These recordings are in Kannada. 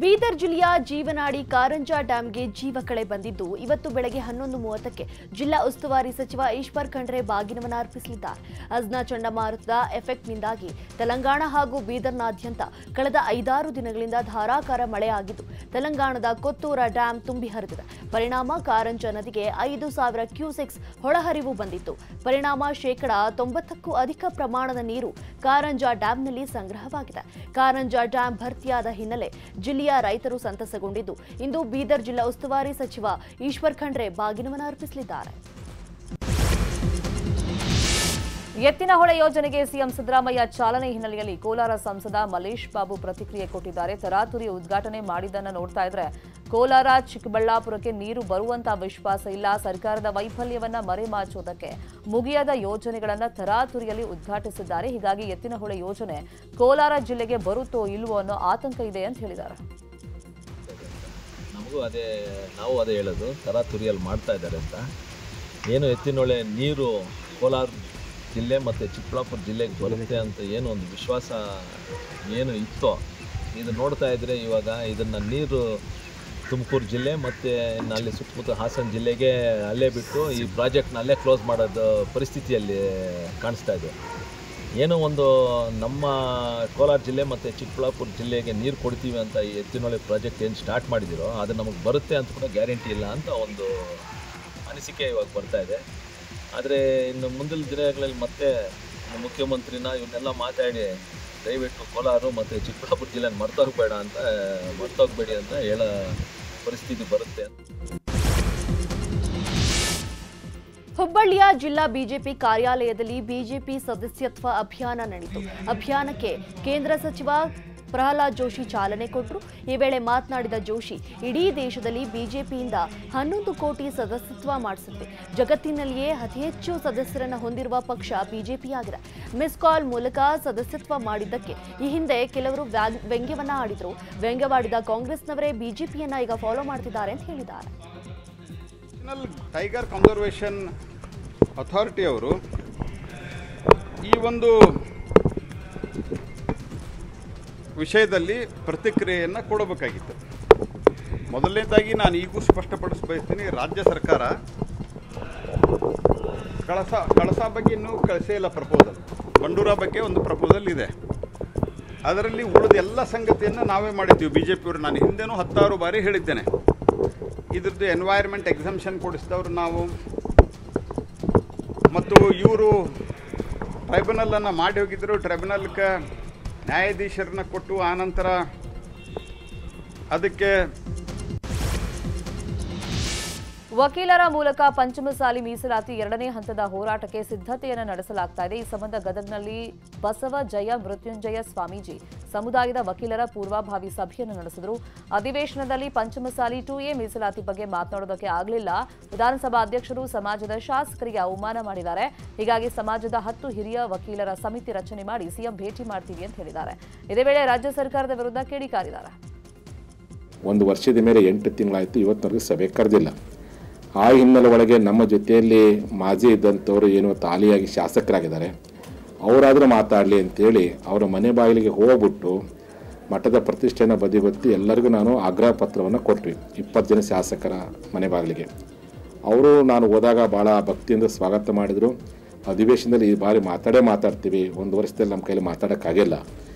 ಬೀದರ್ ಜಿಲ್ಲೆಯ ಜೀವನಾಡಿ ಕಾರಂಜಾ ಡ್ಯಾಂಗೆ ಜೀವ ಕಳೆ ಬಂದಿದ್ದು ಇವತ್ತು ಬೆಳಗ್ಗೆ 11:30ಕ್ಕೆ ಜಿಲ್ಲಾ ಉಸ್ತುವಾರಿ ಸಚಿವ ಈಶ್ವರ್ ಖಂಡ್ರೆ ಬಾಗಿನವನ್ನು ಅರ್ಪಿಸಲಿದ್ದಾರೆ. ಅಜ್ನಾ ಚಂಡಮಾರುತದ ಎಫೆಕ್ಟ್ನಿಂದಾಗಿ ತೆಲಂಗಾಣ ಹಾಗೂ ಬೀದರ್ನಾದ್ಯಂತ ಕಳೆದ 5-6 ದಿನಗಳಿಂದ ಧಾರಾಕಾರ ಮಳೆಯಾಗಿದ್ದು ತೆಲಂಗಾಣದ ಕೊತ್ತೂರ ಡ್ಯಾಂ ತುಂಬಿ ಹರಿದಿದೆ. ಪರಿಣಾಮ ಕಾರಂಜಾ ನದಿಗೆ 5,000 ಕ್ಯೂಸೆಕ್ಸ್ ಹೊಳಹರಿವು ಬಂದಿತ್ತು. ಪರಿಣಾಮ 90%ಕ್ಕೂ ಅಧಿಕ ಪ್ರಮಾಣದ ನೀರು ಕಾರಂಜಾ ಡ್ಯಾಂನಲ್ಲಿ ಸಂಗ್ರಹವಾಗಿದೆ. ಕಾರಂಜಾ ಡ್ಯಾಂ ಭರ್ತಿಯಾದ ಹಿನ್ನೆಲೆ ಜಿಲ್ಲೆಯ ರೈತರು ಸಂತಸಗೊಂಡಿದ್ದು ಇಂದು ಬೀದರ್ ಜಿಲ್ಲಾ ಉಸ್ತುವಾರಿ ಸಚಿವ ಈಶ್ವರ್ ಖಂಡ್ರೆ ಬಾಗಿನವನ್ನು ಅರ್ಪಿಸಲಿದ್ದಾರೆ. ಎತ್ತಿನಹೊಳೆ ಯೋಜನೆಗೆ ಸಿಎಂ ಸಿದ್ದರಾಮಯ್ಯ ಚಾಲನೆ ಹಿನ್ನೆಲೆಯಲ್ಲಿ ಕೋಲಾರ ಸಂಸದ ಮಲೇಶ್ ಬಾಬು ಪ್ರತಿಕ್ರಿಯೆ ಕೊಟ್ಟಿದ್ದಾರೆ. ತರಾತುರಿ ಉದ್ಘಾಟನೆ ಮಾಡಿದ್ದನ್ನು ನೋಡ್ತಾ ಇದ್ರೆ ಕೋಲಾರ ಚಿಕ್ಕಬಳ್ಳಾಪುರಕ್ಕೆ ನೀರು ಬರುವಂತ ವಿಶ್ವಾಸ ಇಲ್ಲ. ಸರ್ಕಾರದ ವೈಫಲ್ಯವನ್ನ ಮರೆಮಾಚುವುದಕ್ಕೆ ಮುಗಿಯದ ಯೋಜನೆಗಳನ್ನ ತರಾತುರಿಯಲ್ಲಿ ಉದ್ಘಾಟಿಸಿದ್ದಾರೆ. ಹೀಗಾಗಿ ಎತ್ತಿನಹೊಳೆ ಯೋಜನೆ ಕೋಲಾರ ಜಿಲ್ಲೆಗೆ ಬರುತ್ತೋ ಇಲ್ವೋ ಅನ್ನೋ ಆತಂಕ ಇದೆ ಅಂತ ಹೇಳಿದ್ದಾರೆ. ನಾವು ಅದೇ ಹೇಳೋದು, ತರಾತುರಿಯಲ್ಲಿ ಮಾಡ್ತಾ ಇದ್ದಾರೆ ಅಂತ. ಏನು ಎತ್ತಿನಹೊಳೆ ನೀರು ಕೋಲಾರ ಜಿಲ್ಲೆ ಮತ್ತು ಚಿಕ್ಕಬಳ್ಳಾಪುರ ಜಿಲ್ಲೆಗೆ ಬರುತ್ತೆ ಅಂತ ಏನು ಒಂದು ವಿಶ್ವಾಸ ಏನು ಇತ್ತೋ, ಇದು ನೋಡ್ತಾ ಇದ್ದರೆ ಇವಾಗ ಇದನ್ನು ನೀರು ತುಮಕೂರು ಜಿಲ್ಲೆ ಮತ್ತು ಅಲ್ಲಿ ಸುತ್ತಮುತ್ತ ಹಾಸನ ಜಿಲ್ಲೆಗೆ ಅಲ್ಲೇ ಬಿಟ್ಟು ಈ ಪ್ರಾಜೆಕ್ಟ್ನ ಅಲ್ಲೇ ಕ್ಲೋಸ್ ಮಾಡೋದು ಪರಿಸ್ಥಿತಿಯಲ್ಲಿ ಕಾಣಿಸ್ತಾ ಇದೆ. ಏನೋ ಒಂದು ನಮ್ಮ ಕೋಲಾರ ಜಿಲ್ಲೆ ಮತ್ತು ಚಿಕ್ಕಬಳ್ಳಾಪುರ ಜಿಲ್ಲೆಗೆ ನೀರು ಕೊಡ್ತೀವಿ ಅಂತ ಈ ಎತ್ತಿನಹೊಳೆ ಪ್ರಾಜೆಕ್ಟ್ ಏನು ಸ್ಟಾರ್ಟ್ ಮಾಡಿದಿರೋ ಅದು ನಮಗೆ ಬರುತ್ತೆ ಅಂತ ಕೂಡ ಗ್ಯಾರಂಟಿ ಇಲ್ಲ ಅಂತ ಒಂದು ಅನಿಸಿಕೆ ಇವಾಗ ಬರ್ತಾ ಇದೆ. ಆದರೆ ಇನ್ನು ಮುಂದಿನ ದಿನಗಳಲ್ಲಿ ಮತ್ತೆ ಮುಖ್ಯಮಂತ್ರಿನ ಇವನ್ನೆಲ್ಲ ಮಾತಾಡಿ ದಯವಿಟ್ಟು ಕೋಲಾರ ಮತ್ತು ಚಿಕ್ಕಬಳ್ಳಾಪುರ ಜಿಲ್ಲೆನ ಮರ್ತೋಗ್ಬೇಡಿ ಅಂತ ಹೇಳೋ ಪರಿಸ್ಥಿತಿ ಬರುತ್ತೆ. ಹುಬ್ಬಳ್ಳಿಯ ಜಿಲ್ಲಾ ಬಿಜೆಪಿ ಕಾರ್ಯಾಲಯದಲ್ಲಿ ಬಿಜೆಪಿ ಸದಸ್ಯತ್ವ ಅಭಿಯಾನ ನಡೆಯಿತು. ಅಭಿಯಾನಕ್ಕೆ ಕೇಂದ್ರ ಸಚಿವ ಪ್ರಹ್ಲಾದ್ ಜೋಶಿ ಚಾಲನೆ ಕೊಟ್ಟರು. ಈ ವೇಳೆ ಮಾತನಾಡಿದ ಜೋಶಿ, ಇಡೀ ದೇಶದಲ್ಲಿ ಬಿಜೆಪಿಯಿಂದ 11 ಕೋಟಿ ಸದಸ್ಯತ್ವ ಮಾಡಿಸುತ್ತೆ. ಜಗತ್ತಿನಲ್ಲಿಯೇ ಅತಿ ಹೆಚ್ಚು ಸದಸ್ಯರನ್ನು ಹೊಂದಿರುವ ಪಕ್ಷ ಬಿಜೆಪಿಯಾಗಿದೆ. ಮಿಸ್ ಕಾಲ್ ಮೂಲಕ ಸದಸ್ಯತ್ವ ಮಾಡಿದ್ದಕ್ಕೆ ಈ ಹಿಂದೆ ಕೆಲವರು ವ್ಯಂಗ್ಯವನ್ನ ಆಡಿದ್ರು. ವ್ಯಂಗ್ಯವಾಡಿದ ಕಾಂಗ್ರೆಸ್ನವರೇ ಬಿಜೆಪಿಯನ್ನ ಈಗ ಫಾಲೋ ಮಾಡ್ತಿದ್ದಾರೆ ಅಂತ ಹೇಳಿದ್ದಾರೆ. ಟೈಗರ್ ಕನ್ಸರ್ವೇಷನ್ ಅಥಾರಿಟಿ ಅವರು ಈ ಒಂದು ವಿಷಯದಲ್ಲಿ ಪ್ರತಿಕ್ರಿಯೆಯನ್ನು ಕೊಡಬೇಕಾಗಿತ್ತು. ಮೊದಲನೇದಾಗಿ ನಾನು ಈಗೂ ಸ್ಪಷ್ಟಪಡಿಸಬಯಸ್ತೀನಿ, ರಾಜ್ಯ ಸರ್ಕಾರ ಕಳಸ ಬಗ್ಗೆ ಇನ್ನೂ ಕಳಿಸೇ ಇಲ್ಲ ಪ್ರಪೋಸಲ್. ಬಂಡೂರ ಬಗ್ಗೆ ಒಂದು ಪ್ರಪೋಸಲ್ ಇದೆ. ಅದರಲ್ಲಿ ಉಳಿದ ಎಲ್ಲ ಸಂಗತಿಯನ್ನು ನಾವೇ ಮಾಡಿದ್ದೀವಿ ಬಿ ಜೆ ಪಿಯವರು. ನಾನು ಹಿಂದೆನೂ 16 ಬಾರಿ ಹೇಳಿದ್ದೇನೆ. ಇದ್ರದ್ದು ಎನ್ವೈರ್ಮೆಂಟ್ ಎಕ್ಸಂಪ್ಷನ್ ಕೊಡಿಸಿದವರು ನಾವು, ಮತ್ತು ಇವರು ಟ್ರೈಬ್ಯುನಲನ್ನು ಮಾಡಿ ಹೋಗಿದ್ದರು. ಟ್ರೈಬ್ಯುನಲ್ಗೆ ನ್ಯಾಯಾಧೀಶರನ್ನ ಕೊಟ್ಟು ಆನಂತರ ಅದಕ್ಕೆ ವಕೀಲರ ಮೂಲಕ ಪಂಚಮಸಾಲಿ ಮೀಸಲಾತಿ 2ನೇ ಹಂತದ ಹೋರಾಟಕ್ಕೆ ಸಿದ್ಧತೆಯನ್ನು ನಡೆಸಲಾಗ್ತಾ ಇದೆ. ಈ ಸಂಬಂಧ ಗದಗನಲ್ಲಿ ಬಸವ ಜಯ ಮೃತ್ಯುಂಜಯ ಸ್ವಾಮೀಜಿ ಸಮುದಾಯದ ವಕೀಲರ ಪೂರ್ವಭಾವಿ ಸಭೆಯನ್ನು ನಡೆಸಿದರು. ಅಧಿವೇಶನದಲ್ಲಿ ಪಂಚಮಸಾಲಿ 2A ಮೀಸಲಾತಿ ಬಗ್ಗೆ ಮಾತನಾಡೋದಕ್ಕೆ ಆಗಲಿಲ್ಲ. ವಿಧಾನಸಭಾ ಅಧ್ಯಕ್ಷರು ಸಮಾಜದ ಶಾಸಕರಿಗೆ ಅವಮಾನ ಮಾಡಿದ್ದಾರೆ. ಹೀಗಾಗಿ ಸಮಾಜದ 10 ಹಿರಿಯ ವಕೀಲರ ಸಮಿತಿ ರಚನೆ ಮಾಡಿ ಸಿಎಂ ಭೇಟಿ ಮಾಡ್ತೀವಿ ಅಂತ ಹೇಳಿದ್ದಾರೆ. ಇದೇ ವೇಳೆ ರಾಜ್ಯ ಸರ್ಕಾರದ ವಿರುದ್ಧ ಕಿಡಿಕಾರಿದ್ದಾರೆ. 1 ವರ್ಷದ ಮೇಲೆ 8 ತಿಂಗಳಾಯಿತು, ಇವತ್ತಿನವರೆಗೂ ಸಭೆ ಕರೆದಿಲ್ಲ. ಆ ಹಿನ್ನೆಲೆ ಒಳಗೆ ನಮ್ಮ ಜೊತೆಯಲ್ಲಿ ಮಾಜಿ ಇದ್ದಂಥವರು ಏನು ತಾಲಿಯಾಗಿ ಶಾಸಕರಾಗಿದ್ದಾರೆ, ಅವರಾದರೂ ಮಾತಾಡಲಿ ಅಂತೇಳಿ ಅವರ ಮನೆ ಬಾಗಿಲಿಗೆ ಹೋಗ್ಬಿಟ್ಟು ಮಠದ ಪ್ರತಿಷ್ಠೆಯನ್ನು ಬದಿಗೊತ್ತಿ ಎಲ್ಲರಿಗೂ ನಾನು ಆಗ್ರಹ ಪತ್ರವನ್ನು ಕೊಟ್ವಿ. 20 ಜನ ಶಾಸಕರ ಮನೆ ಬಾಗಿಲಿಗೆ. ಅವರು ನಾನು ಹೋದಾಗ ಭಾಳ ಭಕ್ತಿಯಿಂದ ಸ್ವಾಗತ ಮಾಡಿದರು. ಅಧಿವೇಶನದಲ್ಲಿ ಈ ಬಾರಿ ಮಾತಾಡ್ತೀವಿ, 1 ವರ್ಷದಲ್ಲಿ ನಮ್ಮ ಕೈಲಿ ಮಾತಾಡೋಕ್ಕಾಗಿಲ್ಲ,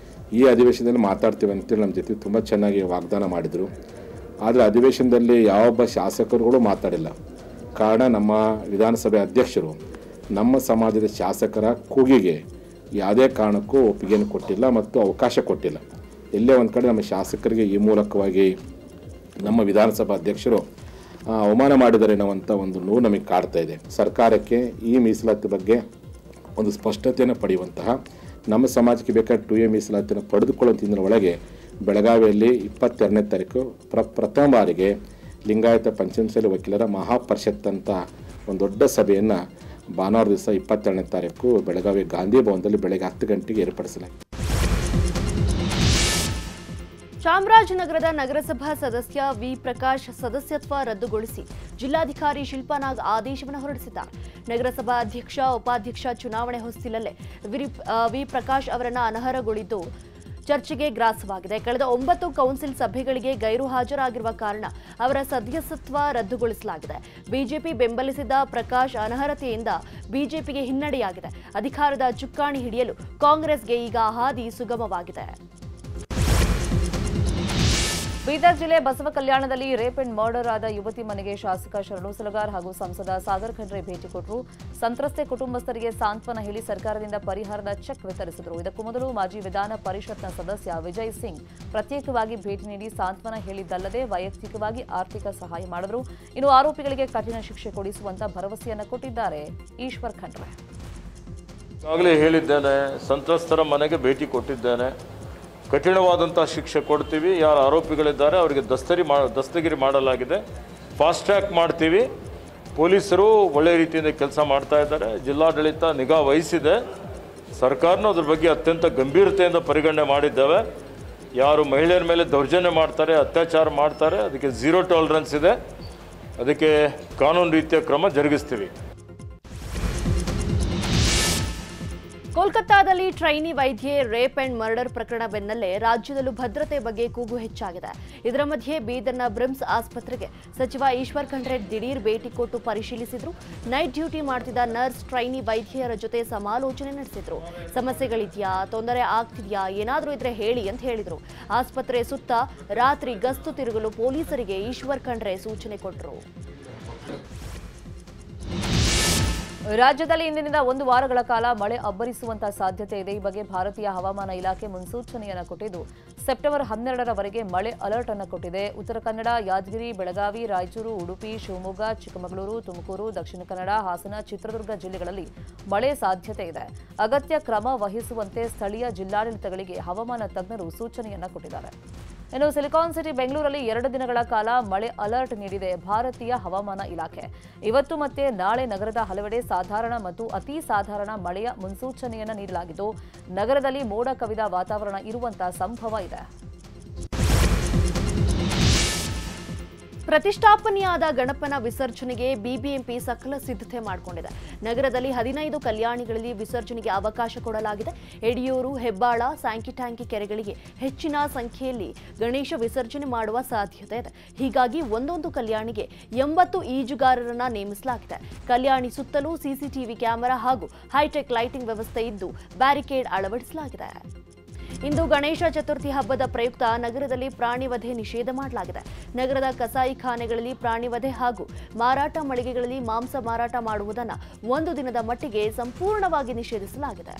ಈ ಅಧಿವೇಶನದಲ್ಲಿ ಮಾತಾಡ್ತೀವಿ ಅಂತೇಳಿ ನಮ್ಮ ಜೊತೆ ತುಂಬ ಚೆನ್ನಾಗಿ ವಾಗ್ದಾನ ಮಾಡಿದರು. ಆದರೆ ಅಧಿವೇಶನದಲ್ಲಿ ಯಾವೊಬ್ಬ ಶಾಸಕರುಗಳು ಮಾತಾಡಿಲ್ಲ. ಕಾರಣ ನಮ್ಮ ವಿಧಾನಸಭೆ ಅಧ್ಯಕ್ಷರು ನಮ್ಮ ಸಮಾಜದ ಶಾಸಕರ ಕೂಗಿಗೆ ಯಾವುದೇ ಕಾರಣಕ್ಕೂ ಒಪ್ಪಿಗೆಯನ್ನು ಕೊಟ್ಟಿಲ್ಲ ಮತ್ತು ಅವಕಾಶ ಕೊಟ್ಟಿಲ್ಲ. ಎಲ್ಲೇ ಒಂದು ಕಡೆ ನಮ್ಮ ಶಾಸಕರಿಗೆ ಈ ಮೂಲಕವಾಗಿ ನಮ್ಮ ವಿಧಾನಸಭಾ ಅಧ್ಯಕ್ಷರು ಅವಮಾನ ಮಾಡಿದ್ದಾರೆ ಅನ್ನುವಂಥ ಒಂದು ನೋವು ನಮಗೆ ಕಾಡ್ತಾ ಇದೆ. ಸರ್ಕಾರಕ್ಕೆ ಈ ಮೀಸಲಾತಿ ಬಗ್ಗೆ ಒಂದು ಸ್ಪಷ್ಟತೆಯನ್ನು ಪಡೆಯುವಂತಹ, ನಮ್ಮ ಸಮಾಜಕ್ಕೆ ಬೇಕಾದ 2A ಮೀಸಲಾತಿಯನ್ನು ಪಡೆದುಕೊಳ್ಳುವಂಥ ಒಳಗೆ ಬೆಳಗಾವಿಯಲ್ಲಿ 22ನೇ ತಾರೀಕು ಪ್ರಥಮ ಬಾರಿಗೆ ಲಿಂಗಾಯತ ಪಂಚಮಸಾಲಿ ವಕೀಲರ ಮಹಾಪರಿಷತ್ ಅಂತ ಒಂದು ದೊಡ್ಡ ಸಭೆಯನ್ನು ಭಾನುವಾರ ದಿವಸ 22ನೇ ತಾರೀಕು ಬೆಳಗಾವಿ ಗಾಂಧಿ ಭವನದಲ್ಲಿ ಬೆಳಗ್ಗೆ 10 ಗಂಟೆಗೆ ಏರ್ಪಡಿಸಲಾಗಿದೆ. ಚಾಮರಾಜನಗರದ ನಗರಸಭಾ ಸದಸ್ಯ ವಿ ಪ್ರಕಾಶ್ ಸದಸ್ಯತ್ವ ರದ್ದುಗೊಳಿಸಿ ಜಿಲ್ಲಾಧಿಕಾರಿ ಶಿಲ್ಪಾನಾಗ್ ಆದೇಶವನ್ನು ಹೊರಡಿಸಿದ್ದಾರೆ. ನಗರಸಭಾ ಅಧ್ಯಕ್ಷ ಉಪಾಧ್ಯಕ್ಷ ಚುನಾವಣೆ ಹೊಸ್ತಿಲಲ್ಲೇ ವಿ ಪ್ರಕಾಶ್ ಅವರನ್ನು ಅನರ್ಹಗೊಳಿದ್ದು ಚರ್ಚೆಗೆ ಗ್ರಾಸವಾಗಿದೆ. ಕಳೆದ 9 ಕೌನ್ಸಿಲ್ ಸಭೆಗಳಿಗೆ ಗೈರು ಹಾಜರಾಗಿರುವ ಕಾರಣ ಅವರ ಸದಸ್ಯತ್ವ ರದ್ದುಗೊಳಿಸಲಾಗಿದೆ. ಬಿಜೆಪಿ ಬೆಂಬಲಿಸಿದ ಪ್ರಕಾಶ್ ಅನರ್ಹತೆಯಿಂದ ಬಿಜೆಪಿಗೆ ಹಿನ್ನಡೆಯಾಗಿದೆ. ಅಧಿಕಾರದ ಚುಕ್ಕಾಣಿ ಹಿಡಿಯಲು ಕಾಂಗ್ರೆಸ್ಗೆ ಈಗ ಹಾದಿ ಸುಗಮವಾಗಿದೆ. ಬೀದರ್ ಜಿಲ್ಲೆ ಬಸವ ಕಲ್ಯಾಣದಲ್ಲಿ ರೇಪ್ ಅಂಡ್ ಮರ್ಡರ್ ಆದ ಯುವತಿ ಮನೆಗೆ ಶಾಸಕ ಶರಣು ಸಲಗಾರ್ ಹಾಗೂ ಸಂಸದ ಸಾಗರ್ ಖಂಡ್ರೆ ಭೇಟಿ ಕೊಟ್ಟರು. ಸಂತ್ರಸ್ತೆ ಕುಟುಂಬಸ್ಥರಿಗೆ ಸಾಂತ್ವನ ಹೇಳಿ ಸರ್ಕಾರದಿಂದ ಪರಿಹಾರದ ಚೆಕ್ ವಿತರಿಸಿದರು. ಇದಕ್ಕೂ ಮೊದಲು ಮಾಜಿ ವಿಧಾನ ಪರಿಷತ್ನ ಸದಸ್ಯ ವಿಜಯ್ ಸಿಂಗ್ ಪ್ರತ್ಯೇಕವಾಗಿ ಭೇಟಿ ನೀಡಿ ಸಾಂತ್ವನ ಹೇಳಿದ್ದಲ್ಲದೆ ವೈಯಕ್ತಿಕವಾಗಿ ಆರ್ಥಿಕ ಸಹಾಯ ಮಾಡಿದರು. ಇನ್ನು ಆರೋಪಿಗಳಿಗೆ ಕಠಿಣ ಶಿಕ್ಷೆ ಕೊಡಿಸುವಂತ ಭರವಸೆಯನ್ನು ಕೊಟ್ಟಿದ್ದಾರೆ ಈಶ್ವರ್ ಖಂಡ್ರೆ. ಈಗಾಗಲೇ ಹೇಳಿದ್ದೇನೆ, ಸಂತ್ರಸ್ತರ ಮನೆಗೆ ಭೇಟಿ ಕೊಟ್ಟಿದ್ದೇನೆ. ಕಠಿಣವಾದಂಥ ಶಿಕ್ಷೆ ಕೊಡ್ತೀವಿ. ಯಾರು ಆರೋಪಿಗಳಿದ್ದಾರೆ ಅವರಿಗೆ ದಸ್ತಗಿರಿ ಮಾಡಲಾಗಿದೆ. ಫಾಸ್ಟ್ ಟ್ರ್ಯಾಕ್ ಮಾಡ್ತೀವಿ. ಪೊಲೀಸರು ಒಳ್ಳೆಯ ರೀತಿಯಿಂದ ಕೆಲಸ ಮಾಡ್ತಾ ಇದ್ದಾರೆ. ಜಿಲ್ಲಾಡಳಿತ ನಿಗಾ ವಹಿಸಿದೆ. ಸರ್ಕಾರನೂ ಅದ್ರ ಬಗ್ಗೆ ಅತ್ಯಂತ ಗಂಭೀರತೆಯಿಂದ ಪರಿಗಣನೆ ಮಾಡಿದ್ದೇವೆ. ಯಾರು ಮಹಿಳೆಯರ ಮೇಲೆ ದೌರ್ಜನ್ಯ ಮಾಡ್ತಾರೆ, ಅತ್ಯಾಚಾರ ಮಾಡ್ತಾರೆ, ಅದಕ್ಕೆ ಝೀರೋ ಟಾಲರೆನ್ಸ್ ಇದೆ. ಅದಕ್ಕೆ ಕಾನೂನು ರೀತಿಯ ಕ್ರಮ ಜರುಗಿಸ್ತೀವಿ. ಕೋಲ್ಕತ್ತಾದಲ್ಲಿ ಟ್ರೈನಿ ವೈದ್ಯೆ ರೇಪ್ ಅಂಡ್ ಮರ್ಡರ್ ಪ್ರಕರಣ ಬೆನ್ನಲ್ಲೇ ರಾಜ್ಯದಲ್ಲೂ ಭದ್ರತೆ ಬಗ್ಗೆ ಕೂಗು ಹೆಚ್ಚಾಗಿದೆ. ಇದರ ಮಧ್ಯೆ ಬೀದರ್ನ ಬ್ರಿಮ್ಸ್ ಆಸ್ಪತ್ರೆಗೆ ಸಚಿವ ಈಶ್ವರ್ ಖಂಡ್ರೆ ದಿಢೀರ್ ಭೇಟಿ ಕೊಟ್ಟು ಪರಿಶೀಲಿಸಿದ್ರು. ನೈಟ್ ಡ್ಯೂಟಿ ಮಾಡ್ತಿದ್ದ ನರ್ಸ್ ಟ್ರೈನಿ ವೈದ್ಯರ ಜೊತೆ ಸಮಾಲೋಚನೆ ನಡೆಸಿದ್ರು. ಸಮಸ್ಯೆಗಳಿದೆಯಾ, ತೊಂದರೆ ಆಗ್ತಿದೆಯಾ, ಏನಾದರೂ ಇದ್ರೆ ಹೇಳಿ ಅಂತ ಹೇಳಿದ್ರು. ಆಸ್ಪತ್ರೆ ಸುತ್ತ ರಾತ್ರಿ ಗಸ್ತು ತಿರುಗಲು ಪೊಲೀಸರಿಗೆ ಈಶ್ವರ್ ಖಂಡ್ರೆ ಸೂಚನೆ ಕೊಟ್ಟರು. ರಾಜ್ಯದಲ್ಲಿ ಇಂದಿನಿಂದ 1 ವಾರಗಳ ಕಾಲ ಮಳೆ ಅಬ್ಬರಿಸುವಂತಹ ಸಾಧ್ಯತೆ ಇದೆ. ಈ ಬಗ್ಗೆ ಭಾರತೀಯ ಹವಾಮಾನ ಇಲಾಖೆ ಮುನ್ಸೂಚನೆಯನ್ನು ಕೊಟ್ಟಿದ್ದು ಸೆಪ್ಟೆಂಬರ್ 12ರವರೆಗೆ ಮಳೆ ಅಲರ್ಟ್ ಅನ್ನು ಕೊಟ್ಟಿದೆ. ಉತ್ತರ ಕನ್ನಡ, ಯಾದಗಿರಿ, ಬೆಳಗಾವಿ, ರಾಯಚೂರು, ಉಡುಪಿ, ಶಿವಮೊಗ್ಗ, ಚಿಕ್ಕಮಗಳೂರು, ತುಮಕೂರು, ದಕ್ಷಿಣ ಕನ್ನಡ, ಹಾಸನ, ಚಿತ್ರದುರ್ಗ ಜಿಲ್ಲೆಗಳಲ್ಲಿ ಮಳೆ ಸಾಧ್ಯತೆ ಇದೆ. ಅಗತ್ಯ ಕ್ರಮ ವಹಿಸುವಂತೆ ಸ್ಥಳೀಯ ಜಿಲ್ಲಾಡಳಿತಗಳಿಗೆ ಹವಾಮಾನ ತಜ್ಞರು ಸೂಚನೆಯನ್ನು ಕೊಟ್ಟಿದ್ದಾರೆ. ಇನ್ನು ಸಿಲಿಕಾನ್ ಸಿಟಿ ಬೆಂಗಳೂರಲ್ಲಿ 2 ದಿನಗಳ ಕಾಲ ಮಳೆ ಅಲರ್ಟ್ ನೀಡಿದೆ ಭಾರತೀಯ ಹವಾಮಾನ ಇಲಾಖೆ. ಇವತ್ತು ಮತ್ತೆ ನಾಳೆ ನಗರದ ಹಲವೆಡೆ ಸಾಧಾರಣ ಮತ್ತು ಅತಿ ಸಾಧಾರಣ ಮಳೆಯ ಮುನ್ಸೂಚನೆಯನ್ನು ನೀಡಲಾಗಿದ್ದು ನಗರದಲ್ಲಿ ಮೋಡ ಕವಿದ ವಾತಾವರಣ ಇರುವಂತಹ ಸಂಭವ ಇದೆ. ಪ್ರತಿಷ್ಠಾಪನೆಯಾದ ಗಣಪನ ವಿಸರ್ಜನೆಗೆ ಬಿಬಿಎಂಪಿ ಸಕಲ ಸಿದ್ಧತೆ ಮಾಡಿಕೊಂಡಿದೆ. ನಗರದಲ್ಲಿ 15 ಕಲ್ಯಾಣಿಗಳಲ್ಲಿ ವಿಸರ್ಜನೆಗೆ ಅವಕಾಶ ಕೊಡಲಾಗಿದೆ. ಯಡಿಯೂರು, ಹೆಬ್ಬಾಳ, ಸ್ಯಾಂಕಿಟ್ಯಾಂಕಿ ಕೆರೆಗಳಿಗೆ ಹೆಚ್ಚಿನ ಸಂಖ್ಯೆಯಲ್ಲಿ ಗಣೇಶ ವಿಸರ್ಜನೆ ಮಾಡುವ ಸಾಧ್ಯತೆ ಇದೆ. ಹೀಗಾಗಿ ಒಂದೊಂದು ಕಲ್ಯಾಣಿಗೆ 80 ಈಜುಗಾರರನ್ನ ನೇಮಿಸಲಾಗಿದೆ. ಕಲ್ಯಾಣಿ ಸುತ್ತಲೂ ಸಿಸಿಟಿವಿ ಕ್ಯಾಮೆರಾ ಹಾಗೂ ಹೈಟೆಕ್ ಲೈಟಿಂಗ್ ವ್ಯವಸ್ಥೆ ಇದ್ದು ಬ್ಯಾರಿಕೇಡ್ ಅಳವಡಿಸಲಾಗಿದೆ. ಇಂದು ಗಣೇಶ ಚತುರ್ಥಿ ಹಬ್ಬದ ಪ್ರಯುಕ್ತ ನಗರದಲ್ಲಿ ಪ್ರಾಣಿವಧೆ ನಿಷೇಧ ಮಾಡಲಾಗಿದೆ. ನಗರದ ಕಸಾಯಿಖಾನೆಗಳಲ್ಲಿ ಪ್ರಾಣಿವಧೆ ಹಾಗೂ ಮಾರಾಟ ಮಳಿಗೆಗಳಲ್ಲಿ ಮಾಂಸ ಮಾರಾಟ ಮಾಡುವುದನ್ನು 1 ದಿನದ ಮಟ್ಟಿಗೆ ಸಂಪೂರ್ಣವಾಗಿ ನಿಷೇಧಿಸಲಾಗಿದೆ.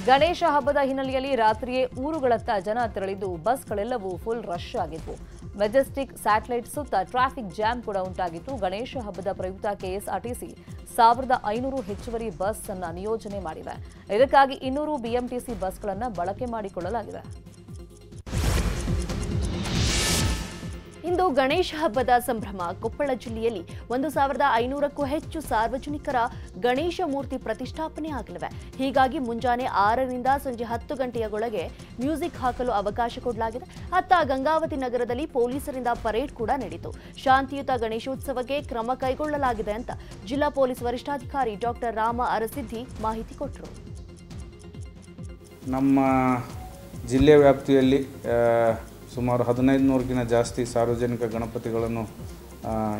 ಗಣೇಶ ಹಬ್ಬದ ಹಿನ್ನೆಲೆಯಲ್ಲಿ ರಾತ್ರಿಯೇ ಊರುಗಳತ್ತ ಜನ ತೆರಳಿದ್ದು ಬಸ್ಗಳೆಲ್ಲವೂ ಫುಲ್ ರಶ್ ಆಗಿದ್ವು. ಮೆಜೆಸ್ಟಿಕ್, ಸ್ಯಾಟಲೈಟ್ ಸುತ್ತ ಟ್ರಾಫಿಕ್ ಜಾಮ್ ಕೂಡ ಉಂಟಾಗಿತ್ತು. ಗಣೇಶ ಹಬ್ಬದ ಪ್ರಯುಕ್ತ ಕೆಎಸ್ಆರ್ಟಿಸಿ 1500 ಹೆಚ್ಚುವರಿ ಬಸ್ ಅನ್ನು ನಿಯೋಜನೆ ಮಾಡಿದೆ. ಇದಕ್ಕಾಗಿ 200 ಬಿಎಂಟಿಸಿ ಬಸ್ಗಳನ್ನು ಬಳಕೆ ಮಾಡಿಕೊಳ್ಳಲಾಗಿದೆ. ಇಂದು ಗಣೇಶ ಹಬ್ಬದ ಸಂಭ್ರಮ. ಕೊಪ್ಪಳ ಜಿಲ್ಲೆಯಲ್ಲಿ 1500ಕ್ಕೂ ಹೆಚ್ಚು ಸಾರ್ವಜನಿಕರ ಗಣೇಶ ಮೂರ್ತಿ ಪ್ರತಿಷ್ಠಾಪನೆ ಆಗಲಿವೆ. ಹೀಗಾಗಿ ಮುಂಜಾನೆ 6ರಿಂದ ಸಂಜೆ 10 ಗಂಟೆಯೊಳಗೆ ಮ್ಯೂಸಿಕ್ ಹಾಕಲು ಅವಕಾಶ ಕೊಡಲಾಗಿದೆ. ಅತ್ತ ಗಂಗಾವತಿ ನಗರದಲ್ಲಿ ಪೊಲೀಸರಿಂದ ಪರೇಡ್ ಕೂಡ ನಡೆಯಿತು. ಶಾಂತಿಯುತ ಗಣೇಶೋತ್ಸವಕ್ಕೆ ಕ್ರಮ ಕೈಗೊಳ್ಳಲಾಗಿದೆ ಅಂತ ಜಿಲ್ಲಾ ಪೊಲೀಸ್ ವರಿಷ್ಠಾಧಿಕಾರಿ ಡಾಕ್ಟರ್ ರಾಮ ಅರಸಿದ್ದಿ ಮಾಹಿತಿ ಕೊಟ್ಟರು. ನಮ್ಮ ಜಿಲ್ಲೆ ವ್ಯಾಪ್ತಿಯಲ್ಲಿ ಸುಮಾರು 1500ಕ್ಕಿಂತ ಜಾಸ್ತಿ ಸಾರ್ವಜನಿಕ ಗಣಪತಿಗಳನ್ನು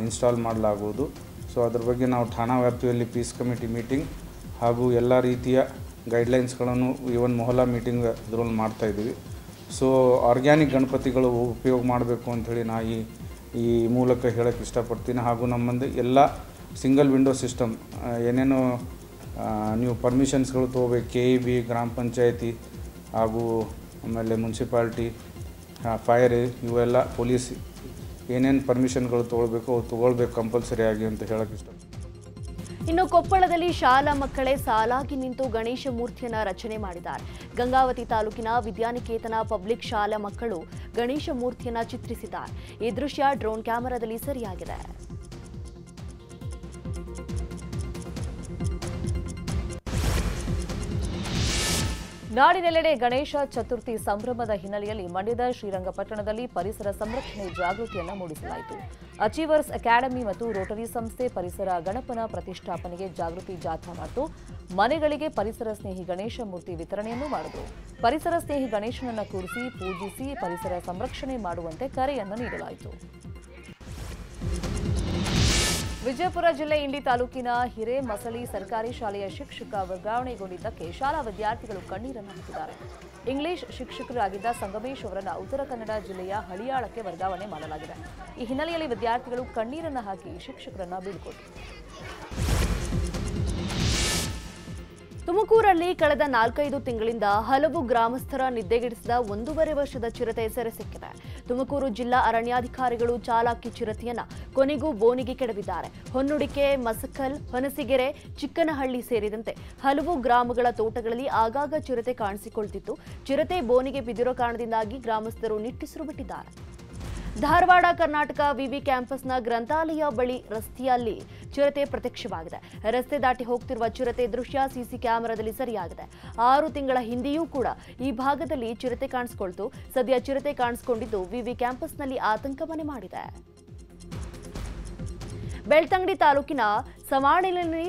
ಇನ್ಸ್ಟಾಲ್ ಮಾಡಲಾಗುವುದು. ಸೊ ಅದ್ರ ಬಗ್ಗೆ ನಾವು ಠಾಣಾ ವ್ಯಾಪ್ತಿಯಲ್ಲಿ ಪೀಸ್ ಕಮಿಟಿ ಮೀಟಿಂಗ್ ಹಾಗೂ ಎಲ್ಲ ರೀತಿಯ ಗೈಡ್ಲೈನ್ಸ್ಗಳನ್ನು ಈವನ್ ಮೊಹಲ್ಲಾ ಮೀಟಿಂಗ್ ಇದರಲ್ಲಿ ಮಾಡ್ತಾಯಿದ್ದೀವಿ. ಸೊ ಆರ್ಗ್ಯಾನಿಕ್ ಗಣಪತಿಗಳು ಉಪಯೋಗ ಮಾಡಬೇಕು ಅಂಥೇಳಿ ನಾ ಈ ಮೂಲಕ ಹೇಳೋಕ್ಕೆ ಇಷ್ಟಪಡ್ತೀನಿ. ಹಾಗೂ ನಮ್ಮಂದು ಎಲ್ಲ ಸಿಂಗಲ್ ವಿಂಡೋ ಸಿಸ್ಟಮ್ ಏನೇನು ನೀವು ಪರ್ಮಿಷನ್ಸ್ಗಳು ತೊಗೋಬೇಕು, KEB, ಗ್ರಾಮ ಪಂಚಾಯತಿ ಹಾಗೂ ಆಮೇಲೆ ಮುನ್ಸಿಪಾಲ್ಟಿ, ಫೈರ್, ಇವೆಲ್ಲ ಪೊಲೀಸ್ ಏನೇನು ಪರ್ಮಿಷನ್ಗಳು ತೊಗೊಳ್ಬೇಕು ಕಂಪಲ್ಸರಿ ಆಗಿ ಅಂತ ಹೇಳೋಕ್ಕೆ ಇಷ್ಟಪಡ್ತೀನಿ. ಇನ್ನು ಕೊಪ್ಪಳದಲ್ಲಿ ಶಾಲಾ ಮಕ್ಕಳೇ ಸಾಲಾಗಿ ನಿಂತು ಗಣೇಶ ಮೂರ್ತಿಯನ್ನು ರಚನೆ ಮಾಡಿದ್ದಾರೆ. ಗಂಗಾವತಿ ತಾಲೂಕಿನ ವಿದ್ಯಾನಿಕೇತನ ಪಬ್ಲಿಕ್ ಶಾಲಾ ಮಕ್ಕಳು ಗಣೇಶ ಮೂರ್ತಿಯನ್ನು ಚಿತ್ರಿಸಿದ್ದಾರೆ. ಈ ದೃಶ್ಯ ಡ್ರೋನ್ ಕ್ಯಾಮೆರಾದಲ್ಲಿ ಸೆರೆಯಾಗಿದೆ. ನಾಡಿನೆಲ್ಲೆಡೆ ಗಣೇಶ ಚತುರ್ಥಿ ಸಂಭ್ರಮದ ಹಿನ್ನೆಲೆಯಲ್ಲಿ ಮಂಡ್ಯದ ಶ್ರೀರಂಗಪಟ್ಟಣದಲ್ಲಿ ಪರಿಸರ ಸಂರಕ್ಷಣೆ ಜಾಗೃತಿಯನ್ನು ಮೂಡಿಸಲಾಯಿತು. ಅಚೀವರ್ಸ್ ಅಕಾಡೆಮಿ ಮತ್ತು ರೋಟರಿ ಸಂಸ್ಥೆ ಪರಿಸರ ಗಣಪನ ಪ್ರತಿಷ್ಠಾಪನೆಗೆ ಜಾಗೃತಿ ಜಾಥಾ ಮಾಡಿತು. ಮನೆಗಳಿಗೆ ಪರಿಸರ ಸ್ನೇಹಿ ಗಣೇಶ ಮೂರ್ತಿ ವಿತರಣೆಯನ್ನು ಮಾಡಿದರು. ಪರಿಸರ ಸ್ನೇಹಿ ಗಣೇಶನನ್ನು ಕೂರಿಸಿ ಪೂಜಿಸಿ ಪರಿಸರ ಸಂರಕ್ಷಣೆ ಮಾಡುವಂತೆ ಕರೆಯನ್ನು ನೀಡಲಾಯಿತು. ವಿಜಯಪುರ ಜಿಲ್ಲೆ ಇಂಡಿ ತಾಲೂಕಿನ ಹಿರೇಮಸಳಿ ಸರ್ಕಾರಿ ಶಾಲೆಯ ಶಿಕ್ಷಕ ವರ್ಗಾವಣೆಗೊಂಡಿದ್ದಕ್ಕೆ ಶಾಲಾ ವಿದ್ಯಾರ್ಥಿಗಳು ಕಣ್ಣೀರನ್ನು ಹಾಕಿದ್ದಾರೆ. ಇಂಗ್ಲಿಷ್ ಶಿಕ್ಷಕರಾಗಿದ್ದ ಸಂಗಮೇಶ್ ಅವರನ್ನು ಉತ್ತರ ಕನ್ನಡ ಜಿಲ್ಲೆಯ ಹಳಿಯಾಳಕ್ಕೆ ವರ್ಗಾವಣೆ ಮಾಡಲಾಗಿದೆ. ಈ ಹಿನ್ನೆಲೆಯಲ್ಲಿ ವಿದ್ಯಾರ್ಥಿಗಳು ಕಣ್ಣೀರನ್ನು ಹಾಕಿ ಶಿಕ್ಷಕರನ್ನು ಬೀಳ್ಕೊಟ್ಟರು. ತುಮಕೂರಲ್ಲಿ ಕಳೆದ 4-5 ತಿಂಗಳಿಂದ ಹಲವು ಗ್ರಾಮಸ್ಥರ ನಿದ್ದೆಗೆಡಿಸಿದ 1.5 ವರ್ಷದ ಚಿರತೆ ಸೆರೆ ಸಿಕ್ಕಿದೆ. ತುಮಕೂರು ಜಿಲ್ಲಾ ಅರಣ್ಯಾಧಿಕಾರಿಗಳು ಚಾಲಾಕಿ ಚಿರತೆಯನ್ನ ಕೊನೆಗೂ ಬೋನಿಗೆ ಕೆಡವಿದ್ದಾರೆ. ಹೊನ್ನುಡಿಕೆ, ಮಸಕಲ್, ಹೊನಸಿಗೆರೆ, ಚಿಕ್ಕನಹಳ್ಳಿ ಸೇರಿದಂತೆ ಹಲವು ಗ್ರಾಮಗಳ ತೋಟಗಳಲ್ಲಿ ಆಗಾಗ ಚಿರತೆ ಕಾಣಿಸಿಕೊಳ್ತಿತ್ತು. ಚಿರತೆ ಬೋನಿಗೆ ಬಿದ್ದಿರೋ ಕಾರಣದಿಂದಾಗಿ ಗ್ರಾಮಸ್ಥರು ನಿಟ್ಟುಸಿರು ಬಿಟ್ಟಿದ್ದಾರೆ. ಧಾರವಾಡ ಕರ್ನಾಟಕ ವಿವಿ ಕ್ಯಾಂಪಸ್ನ ಗ್ರಂಥಾಲಯ ಬಳಿ ರಸ್ತೆಯಲ್ಲಿ ಚಿರತೆ ಪ್ರತ್ಯಕ್ಷವಾಗಿದೆ. ರಸ್ತೆ ದಾಟಿ ಹೋಗ್ತಿರುವ ಚಿರತೆ ದೃಶ್ಯ ಸಿಸಿ ಕ್ಯಾಮೆರಾದಲ್ಲಿ ಸೆರೆಯಾಗಿದೆ. 6 ತಿಂಗಳ ಹಿಂದೆಯೂ ಕೂಡ ಈ ಭಾಗದಲ್ಲಿ ಚಿರತೆ ಕಾಣಿಸಿಕೊಳ್ತು. ಸದ್ಯ ಚಿರತೆ ಕಾಣಿಸಿಕೊಂಡಿದ್ದು ವಿವಿ ಕ್ಯಾಂಪಸ್ನಲ್ಲಿ ಆತಂಕ ಮನೆ ಮಾಡಿದೆ. ಬೆಳ್ತಂಗಡಿ ತಾಲೂಕಿನ ಸಮಾಣಿಯಲ್ಲಿ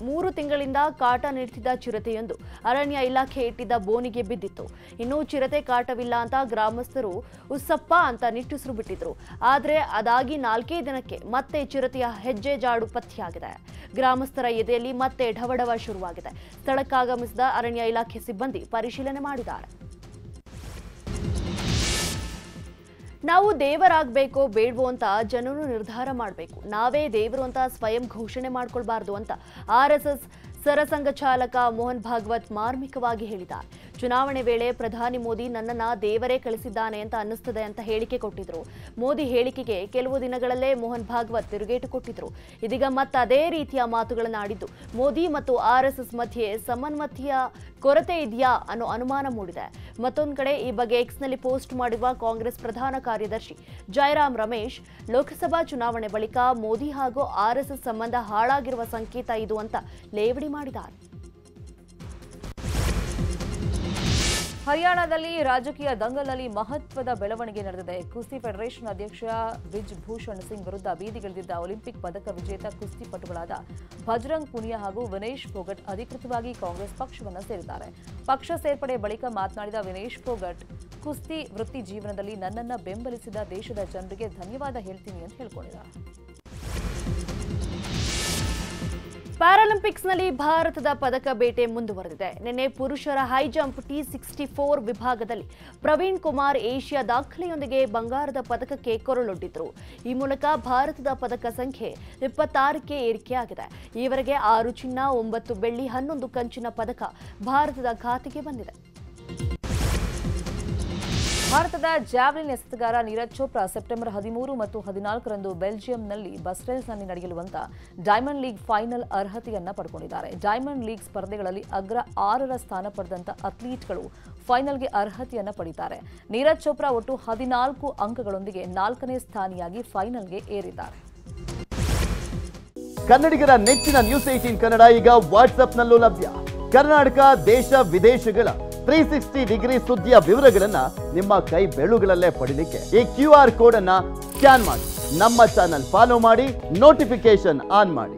3 ತಿಂಗಳಿಂದ ಕಾಟ ನೀಡುತ್ತಿದ್ದ ಚಿರತೆಯೊಂದು ಅರಣ್ಯ ಇಲಾಖೆ ಇಟ್ಟಿದ್ದ ಬೋನಿಗೆ ಬಿದ್ದಿತ್ತು. ಇನ್ನು ಚಿರತೆ ಕಾಟವಿಲ್ಲ ಅಂತ ಗ್ರಾಮಸ್ಥರು ಉಸ್ಸಪ್ಪ ಅಂತ ನಿಟ್ಟುಸಿರು ಬಿಟ್ಟಿದ್ರು. ಆದರೆ ಅದಾಗಿ 4 ದಿನಕ್ಕೆ ಮತ್ತೆ ಚಿರತೆಯ ಹೆಜ್ಜೆ ಜಾಡು ಪತ್ತೆಯಾಗಿದೆ. ಗ್ರಾಮಸ್ಥರ ಎದೆಯಲ್ಲಿ ಮತ್ತೆ ಢವಢವ ಶುರುವಾಗಿದೆ. ಸ್ಥಳಕ್ಕಾಗಮಿಸಿದ ಅರಣ್ಯ ಇಲಾಖೆ ಸಿಬ್ಬಂದಿ ಪರಿಶೀಲನೆ ಮಾಡಿದ್ದಾರೆ. ನಾವು ದೇವರಾಗಬೇಕೋ ಬೇಡವೋ ಅಂತ ಜನರು ನಿರ್ಧಾರ ಮಾಡಬೇಕು. ನಾವೇ ದೇವರು ಅಂತ ಸ್ವಯಂ ಘೋಷಣೆ ಮಾಡ್ಕೊಳ್ಬಾರ್ದು ಅಂತ ಆರ್ಎಸ್ಎಸ್ ಸರಸಂಘ ಚಾಲಕ ಮೋಹನ್ ಭಾಗವತ್ ಮಾರ್ಮಿಕವಾಗಿ ಹೇಳಿದ್ದಾರೆ. ಚುನಾವಣೆ ವೇಳೆ ಪ್ರಧಾನಿ ಮೋದಿ ನನ್ನನ್ನ ದೇವರೇ ಕಳಿಸಿದ್ದಾನೆ ಅಂತ ಅನ್ನಿಸ್ತದೆ ಅಂತ ಹೇಳಿಕೆ ಕೊಟ್ಟಿದ್ರು. ಮೋದಿ ಹೇಳಿಕೆಗೆ ಕೆಲವು ದಿನಗಳಲ್ಲೇ ಮೋಹನ್ ಭಾಗವತ್ ತಿರುಗೇಟು ಕೊಟ್ಟಿದ್ರು. ಇದೀಗ ಮತ್ತೆ ಅದೇ ರೀತಿಯ ಮಾತುಗಳನ್ನಾಡಿದ್ದು ಮೋದಿ ಮತ್ತು ಆರ್ಎಸ್ಎಸ್ ಮಧ್ಯೆ ಸಮನ್ವಯತೆಯ ಕೊರತೆ ಇದೆಯಾ ಅನ್ನೋ ಅನುಮಾನ ಮೂಡಿದೆ. ಮತ್ತೊಂದು ಕಡೆ ಈ ಬಗ್ಗೆ ಎಕ್ಸ್ನಲ್ಲಿ ಪೋಸ್ಟ್ ಮಾಡಿರುವ ಕಾಂಗ್ರೆಸ್ ಪ್ರಧಾನ ಕಾರ್ಯದರ್ಶಿ ಜಯರಾಮ್ ರಮೇಶ್, ಲೋಕಸಭಾ ಚುನಾವಣೆ ಬಳಿಕ ಮೋದಿ ಹಾಗೂ ಆರ್ಎಸ್ಎಸ್ ಸಂಬಂಧ ಹಾಳಾಗಿರುವ ಸಂಕೇತ ಇದು ಅಂತ ಲೇವಡಿ ಮಾಡಿದ್ದಾರೆ. ಹರಿಯಾಣದಲ್ಲಿ ರಾಜಕೀಯ ದಂಗಲ್ನಲ್ಲಿ ಮಹತ್ವದ ಬೆಳವಣಿಗೆ ನಡೆದಿದೆ. ಕುಸ್ತಿ ಫೆಡರೇಷನ್ ಅಧ್ಯಕ್ಷ ಬ್ರಿಜ್ ಭೂಷಣ್ ಸಿಂಗ್ ವಿರುದ್ಧ ಬೀದಿಗಿಳಿದಿದ್ದ ಒಲಿಂಪಿಕ್ ಪದಕ ವಿಜೇತ ಕುಸ್ತಿಪಟುಗಳಾದ ಭಜರಂಗ್ ಪುನಿಯಾ ಹಾಗೂ ವಿನೇಶ್ ಫೋಗಟ್ ಅಧಿಕೃತವಾಗಿ ಕಾಂಗ್ರೆಸ್ ಪಕ್ಷವನ್ನು ಸೇರಿದ್ದಾರೆ. ಪಕ್ಷ ಸೇರ್ಪಡೆ ಬಳಿಕ ಮಾತನಾಡಿದ ವಿನೇಶ್ ಫೋಗಟ್, ಕುಸ್ತಿ ವೃತ್ತಿ ಜೀವನದಲ್ಲಿ ನನ್ನನ್ನು ಬೆಂಬಲಿಸಿದ ದೇಶದ ಜನರಿಗೆ ಧನ್ಯವಾದ ಹೇಳ್ತೀನಿ ಅಂತ ಹೇಳಿಕೊಂಡಿದ್ದಾರೆ. ಪ್ಯಾರಾಲಿಂಪಿಕ್ಸ್ನಲ್ಲಿ ಭಾರತದ ಪದಕ ಬೇಟೆ ಮುಂದುವರೆದಿದೆ. ನಿನ್ನೆ ಪುರುಷರ ಹೈ ಜಂಪ್ T64 ವಿಭಾಗದಲ್ಲಿ ಪ್ರವೀಣ್ ಕುಮಾರ್ ಏಷ್ಯಾ ದಾಖಲೆಯೊಂದಿಗೆ ಬಂಗಾರದ ಪದಕಕ್ಕೆ ಕೊರಳೊಡ್ಡಿದ್ರು. ಈ ಮೂಲಕ ಭಾರತದ ಪದಕ ಸಂಖ್ಯೆ 26ಕ್ಕೆ ಏರಿಕೆಯಾಗಿದೆ. ಈವರೆಗೆ 6 ಚಿನ್ನ, 9 ಬೆಳ್ಳಿ, 11 ಕಂಚಿನ ಪದಕ ಭಾರತದ ಖಾತೆಗೆ ಬಂದಿದೆ. ಭಾರತದ ಜಾವ್ಲಿನ್ ಎಸೆತಗಾರ ನೀರಜ್ ಚೋಪ್ರಾ ಸೆಪ್ಟೆಂಬರ್ 13 ಮತ್ತು 14ರಂದು ಬೆಲ್ಜಿಯಂನಲ್ಲಿ ಬಸ್ಟೆಲ್ಸ್ನಲ್ಲಿ ನಡೆಯಲಿರುವಂತಹ ಡೈಮಂಡ್ ಲೀಗ್ ಫೈನಲ್ ಅರ್ಹತೆಯನ್ನ ಪಡೆದುಕೊಂಡಿದ್ದಾರೆ. ಡೈಮಂಡ್ ಲೀಗ್ ಸ್ಪರ್ಧೆಗಳಲ್ಲಿ ಅಗ್ರ 6ರ ಸ್ಥಾನ ಪಡೆದಂತ ಅಥ್ಲೀಟ್ಗಳು ಫೈನಲ್ಗೆ ಅರ್ಹತೆಯನ್ನ ಪಡೆಯುತ್ತಾರೆ. ನೀರಜ್ ಚೋಪ್ರಾ ಒಟ್ಟು 14 ಅಂಕಗಳೊಂದಿಗೆ 4ನೇ ಸ್ಥಾನಿಯಾಗಿ ಫೈನಲ್ಗೆ ಏರಿದ್ದಾರೆ. ಕನ್ನಡಿಗರ ನೆಚ್ಚಿನ ನ್ಯೂಸ್ 18 ಕನ್ನಡ ಈಗ ವಾಟ್ಸ್ಆಪ್ನಲ್ಲೂ ಲಭ್ಯ. ಕರ್ನಾಟಕ, ದೇಶ ವಿದೇಶಗಳ 360 ಡಿಗ್ರಿ ಸುದ್ದಿಯ ವಿವರಗಳನ್ನ ನಿಮ್ಮ ಕೈ ಬೆರಳುಗಳಲ್ಲೇ ಪಡಿಲಿಕ್ಕೆ ಈ QR ಕೋಡ್ ಅನ್ನ ಸ್ಕ್ಯಾನ್ ಮಾಡಿ ನಮ್ಮ ಚಾನಲ್ ಫಾಲೋ ಮಾಡಿ, ನೋಟಿಫಿಕೇಶನ್ ಆನ್ ಮಾಡಿ.